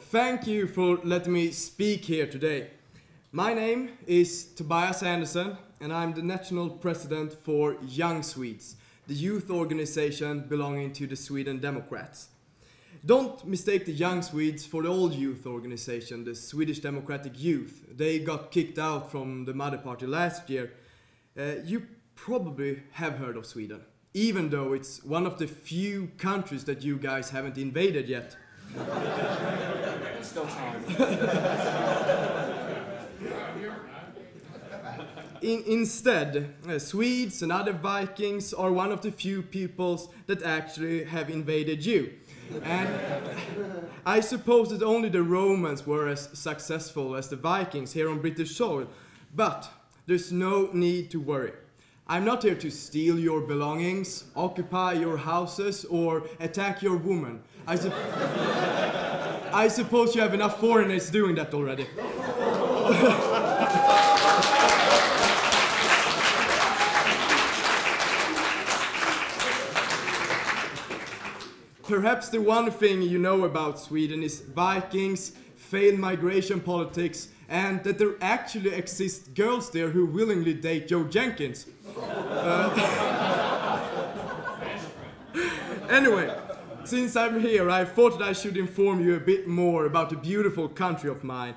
Thank you for letting me speak here today. My name is Tobias Andersson and I'm the national president for Young Swedes, the youth organization belonging to the Sweden Democrats. Don't mistake the Young Swedes for the old youth organization, the Swedish Democratic Youth. They got kicked out from the mother party last year. You probably have heard of Sweden, even though it's one of the few countries that you guys haven't invaded yet. Still time. Instead, Swedes and other Vikings are one of the few peoples that actually have invaded you. And I suppose that only the Romans were as successful as the Vikings here on British soil. But there's no need to worry. I'm not here to steal your belongings, occupy your houses, or attack your woman. I suppose you have enough foreigners doing that already. Perhaps the one thing you know about Sweden is Vikings, failed migration politics, and that there actually exist girls there who willingly date Joe Jenkins. Anyway, since I'm here, I thought that I should inform you a bit more about the beautiful country of mine.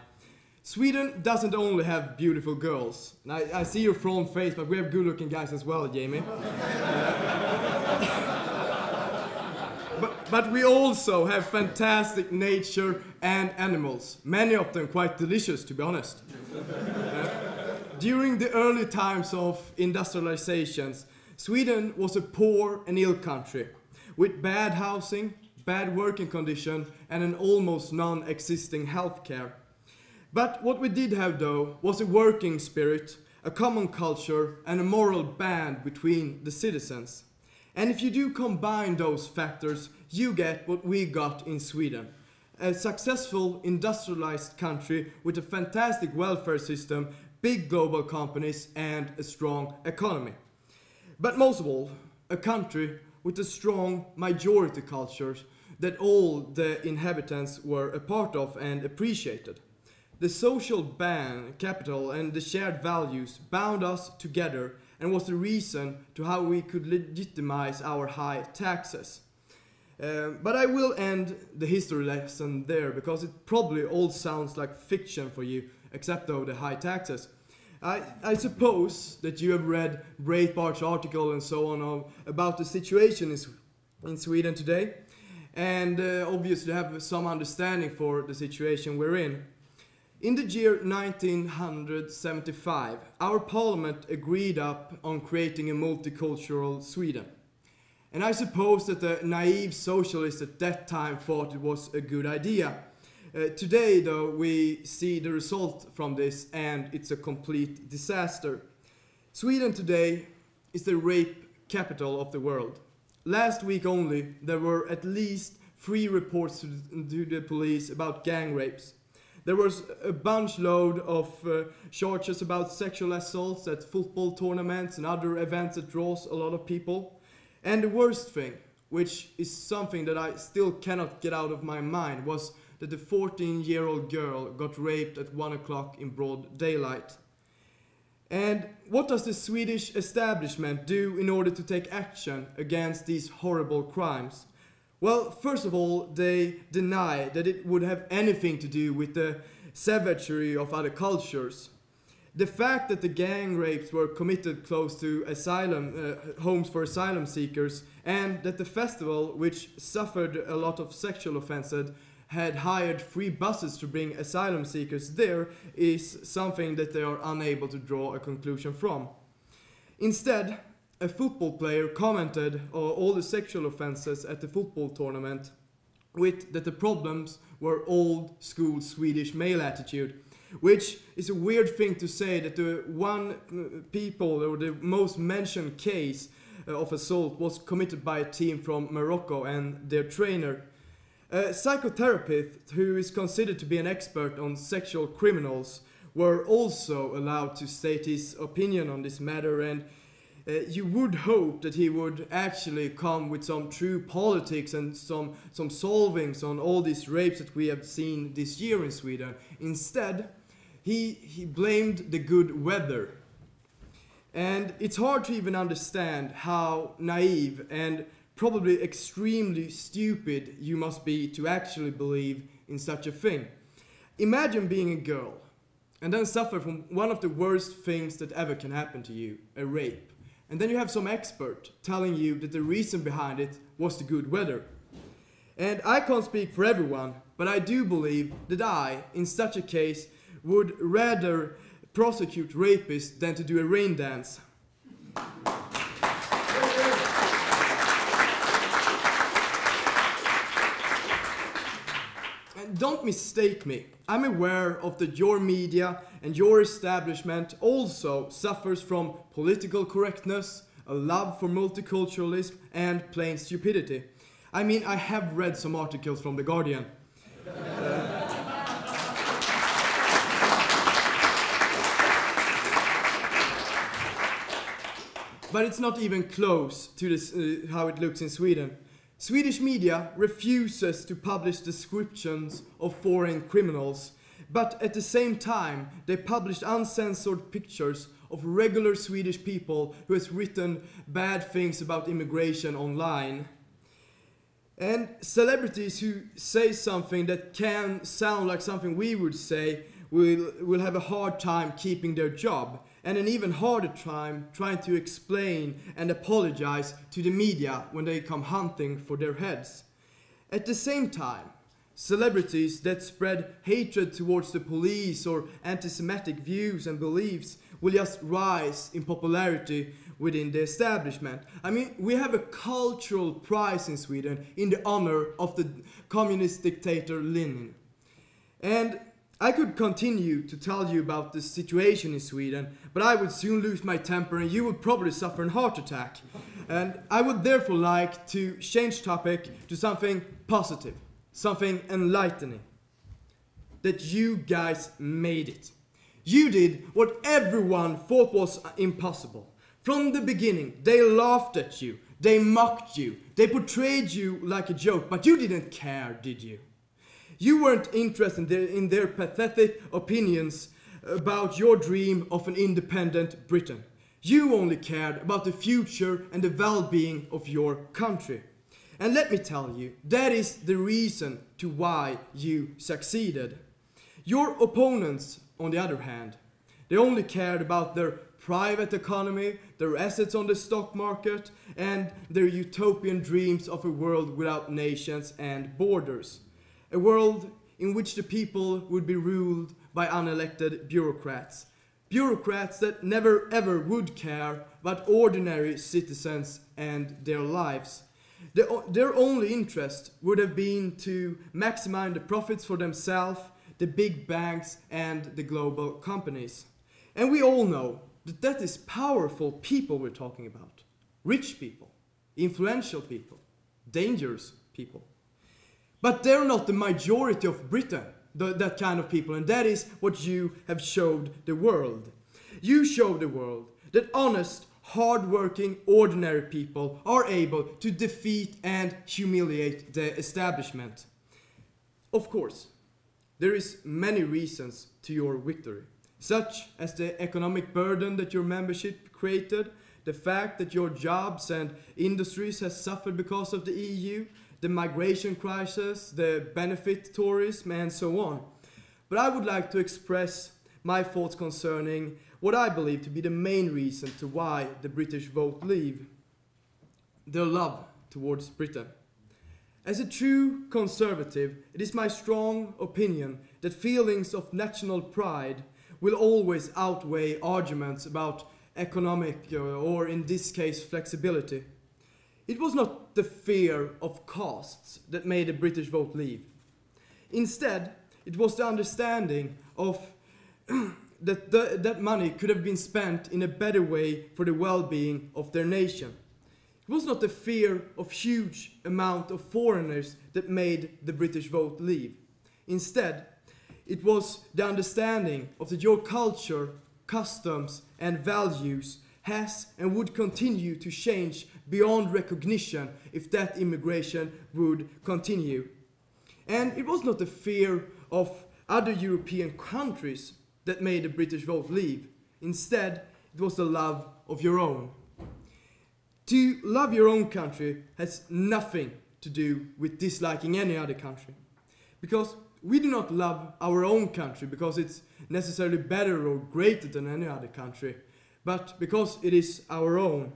Sweden doesn't only have beautiful girls. I see your front face, but we have good-looking guys as well, Jamie. But we also have fantastic nature and animals, many of them quite delicious, to be honest. During the early times of industrializations, Sweden was a poor and ill country, with bad housing, bad working conditions, and an almost non-existing healthcare. But what we did have, though, was a working spirit, a common culture, and a moral band between the citizens. And if you do combine those factors, you get what we got in Sweden. A successful industrialized country with a fantastic welfare system, big global companies, and a strong economy. But most of all, a country with a strong majority culture that all the inhabitants were a part of and appreciated. The social band, capital, and the shared values bound us together and was the reason to how we could legitimize our high taxes. But I will end the history lesson there because it probably all sounds like fiction for you, except though the high taxes. I suppose that you have read Breitbart's article and so on about the situation in Sweden today, and obviously have some understanding for the situation we're in. In the year 1975, our parliament agreed up on creating a multicultural Sweden. And I suppose that the naive socialists at that time thought it was a good idea. Today, though, we see the result from this, and it's a complete disaster. Sweden today is the rape capital of the world. Last week only, there were at least 3 reports to the police about gang rapes. There was a bunch load of charges about sexual assaults at football tournaments and other events that draws a lot of people. And the worst thing, which is something that I still cannot get out of my mind, was that the 14-year-old girl got raped at 1 o'clock in broad daylight. And what does the Swedish establishment do in order to take action against these horrible crimes? Well, first of all, they deny that it would have anything to do with the savagery of other cultures. The fact that the gang rapes were committed close to asylum homes for asylum seekers, and that the festival, which suffered a lot of sexual offences, had hired 3 buses to bring asylum seekers there, is something that they are unable to draw a conclusion from. Instead, a football player commented on all the sexual offences at the football tournament with that the problems were old school Swedish male attitude, which is a weird thing to say, that the the most mentioned case of assault was committed by a team from Morocco and their trainer. A psychotherapist who is considered to be an expert on sexual criminals were also allowed to state his opinion on this matter, and you would hope that he would actually come with some true politics and some solvings on all these rapes that we have seen this year in Sweden. Instead, he blamed the good weather. And it's hard to even understand how naive and probably extremely stupid you must be to actually believe in such a thing. Imagine being a girl and then suffer from one of the worst things that ever can happen to you, a rape. And then you have some expert telling you that the reason behind it was the good weather. And I can't speak for everyone, but I do believe that I, in such a case, would rather prosecute rapists than to do a rain dance. And don't mistake me. I'm aware of that your media and your establishment also suffers from political correctness, a love for multiculturalism, and plain stupidity. I mean, I have read some articles from The Guardian. But it's not even close to this, how it looks in Sweden. Swedish media refuses to publish descriptions of foreign criminals, but at the same time they publish uncensored pictures of regular Swedish people who has written bad things about immigration online. And celebrities who say something that can sound like something we would say will have a hard time keeping their job, and an even harder time trying to explain and apologize to the media when they come hunting for their heads. At the same time, celebrities that spread hatred towards the police or anti-Semitic views and beliefs will just rise in popularity within the establishment. I mean, we have a cultural prize in Sweden in the honor of the communist dictator Lenin. And I could continue to tell you about the situation in Sweden, but I would soon lose my temper and you would probably suffer a heart attack. And I would therefore like to change topic to something positive, something enlightening. That you guys made it. You did what everyone thought was impossible. From the beginning, they laughed at you, they mocked you, they portrayed you like a joke, but you didn't care, did you? You weren't interested in their pathetic opinions about your dream of an independent Britain. You only cared about the future and the well-being of your country. And let me tell you, that is the reason to why you succeeded. Your opponents, on the other hand, they only cared about their private economy, their assets on the stock market, and their utopian dreams of a world without nations and borders. A world in which the people would be ruled by unelected bureaucrats. Bureaucrats that never ever would care about ordinary citizens and their lives. Their only interest would have been to maximize the profits for themselves, the big banks and the global companies. And we all know that that is powerful people we're talking about. Rich people, influential people, dangerous people. But they're not the majority of Britain, that kind of people, and that is what you have showed the world. You showed the world that honest, hard-working, ordinary people are able to defeat and humiliate the establishment. Of course, there is many reasons to your victory, such as the economic burden that your membership created, the fact that your jobs and industries have suffered because of the EU, the migration crisis, the benefit tourism, and so on. But I would like to express my thoughts concerning what I believe to be the main reason to why the British vote leave. Their love towards Britain. As a true conservative, it is my strong opinion that feelings of national pride will always outweigh arguments about economic or in this case flexibility. It was not the fear of costs that made the British vote leave. Instead, it was the understanding of that money could have been spent in a better way for the well-being of their nation. It was not the fear of huge amount of foreigners that made the British vote leave. Instead, it was the understanding of that your culture, customs and values has and would continue to change beyond recognition if that immigration would continue. And it was not the fear of other European countries that made the British vote leave. Instead, it was the love of your own. To love your own country has nothing to do with disliking any other country. Because we do not love our own country because it's necessarily better or greater than any other country, but because it is our own.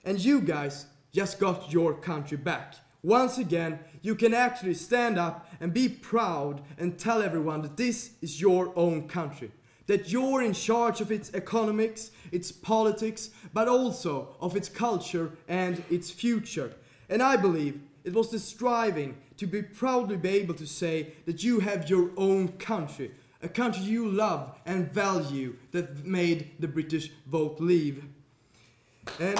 And you guys just got your country back. Once again, you can actually stand up and be proud and tell everyone that this is your own country. That you're in charge of its economics, its politics, but also of its culture and its future. And I believe it was the striving to be proudly be able to say that you have your own country, a country you love and value, that made the British vote leave. And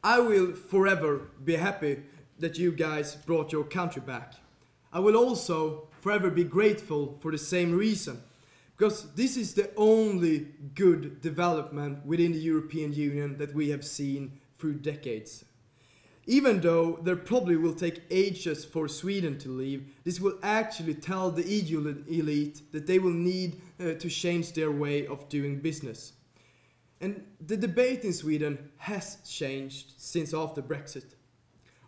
I will forever be happy that you guys brought your country back. I will also forever be grateful for the same reason, because this is the only good development within the European Union that we have seen through decades. Even though there probably will take ages for Sweden to leave, this will actually tell the EU elite that they will need to change their way of doing business. And the debate in Sweden has changed since after Brexit.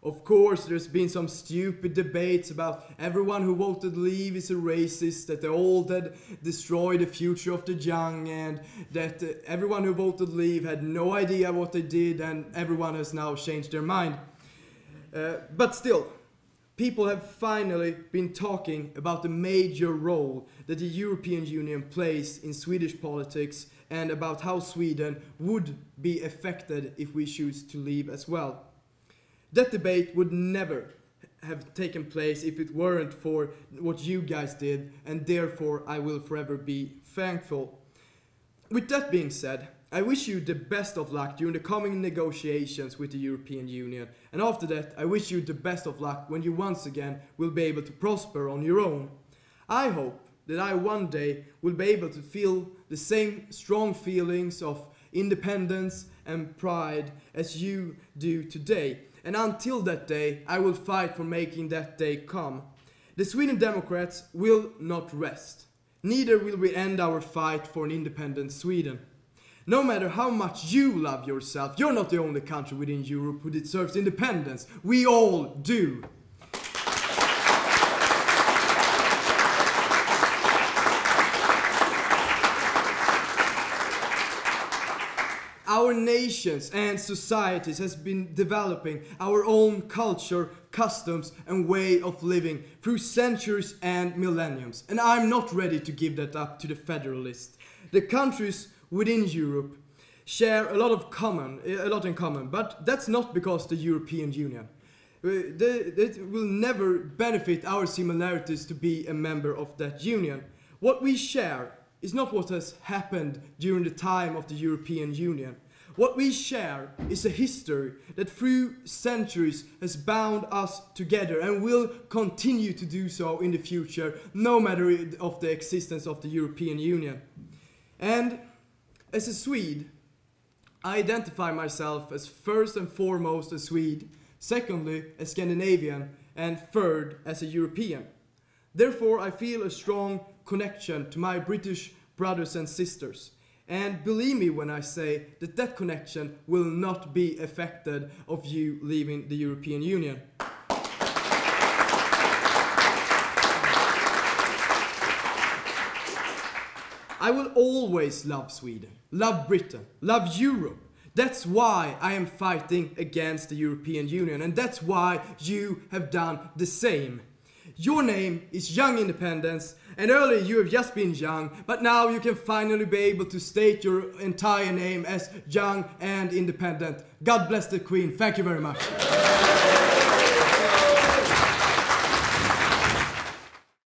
Of course, there's been some stupid debates about everyone who voted leave is a racist, that the old had destroyed the future of the young, and that everyone who voted leave had no idea what they did, and everyone has now changed their mind. But still, people have finally been talking about the major role that the European Union plays in Swedish politics, and about how Sweden would be affected if we choose to leave as well. That debate would never have taken place if it weren't for what you guys did, and therefore I will forever be thankful. With that being said, I wish you the best of luck during the coming negotiations with the European Union, and after that I wish you the best of luck when you once again will be able to prosper on your own. I hope that I one day will be able to feel the same strong feelings of independence and pride as you do today. And until that day, I will fight for making that day come. The Sweden Democrats will not rest. Neither will we end our fight for an independent Sweden. No matter how much you love yourself, you're not the only country within Europe who deserves independence. We all do. Our nations and societies has been developing our own culture, customs and way of living through centuries and millenniums. And I'm not ready to give that up to the federalists. The countries within Europe share a lot in common, but that's not because the European Union. It will never benefit our similarities to be a member of that union. What we share is not what has happened during the time of the European Union. What we share is a history that through centuries has bound us together and will continue to do so in the future, no matter of the existence of the European Union. And as a Swede, I identify myself as first and foremost a Swede, secondly a Scandinavian, and third as a European. Therefore, I feel a strong connection to my British brothers and sisters. And believe me when I say that that connection will not be affected of you leaving the European Union. I will always love Sweden, love Britain, love Europe. That's why I am fighting against the European Union, and that's why you have done the same. Your name is Young Independence, and earlier you have just been young, but now you can finally be able to state your entire name as Young and Independent. God bless the Queen. Thank you very much.